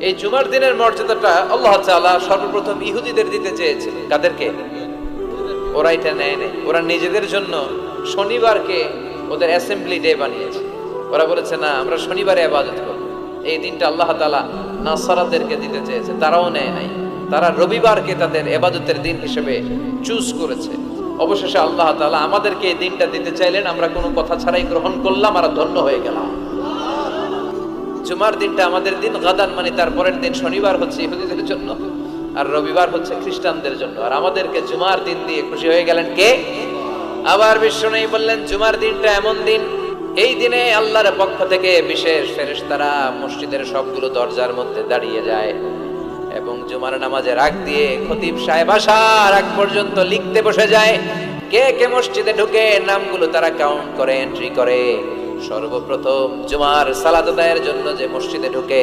এই জুমার দিনের মর্যাদাটা আল্লাহ তাআলা সর্বপ্রথম ইহুদিদের দিতে চেয়েছিলেন। কাদেরকে? ওরা এটা নেয় নাই। ওরা নিজেদের জন্য শনিবারকে ওদের অ্যাসেম্বলি ডে বানিয়েছে। ওরা বলেছে না, আমরা শনিবারে ইবাদত করব। এই দিনটা আল্লাহ তাআলা নাসারাদেরকে দিতে চেয়েছে, তারাও নেয় নাই। তারা রবিবারকে তাদের ইবাদতের দিন হিসেবে চুজ করেছে। অবশেষে আল্লাহ তাআলা আমাদেরকে এই দিনটা দিতে চাইলেন, আমরা কোনো কথা ছাড়াই গ্রহণ করলাম আর ধন্য হয়ে গেলাম। জুমার দিনটা আমাদের দিন, গাদান মানে তারপরের দিন শনিবার হচ্ছে ইহুদিদের জন্য, আর রবিবার হচ্ছে খ্রিস্টানদের জন্য। আর আমাদেরকে জুমার দিন দিয়ে খুশি হয়ে গেলেন কে? আবার বিশ্বনবী বললেন, জুমার দিনটা এমন দিন, এই দিনে আল্লাহর পক্ষ থেকে বিশেষ ফেরেশতারা মসজিদের সবগুলো দরজার মধ্যে দাঁড়িয়ে যায় এবং জুমার নামাজের আগ দিয়ে খতিব সাহেব আসার আগ পর্যন্ত লিখতে বসে যায়। কে কে মসজিদে ঢুকে নামগুলো তারা কাউন্ট করে, এন্ট্রি করে। সর্বপ্রথম জুমার সালাত আদায়ের জন্য যে মসজিদে ঢুকে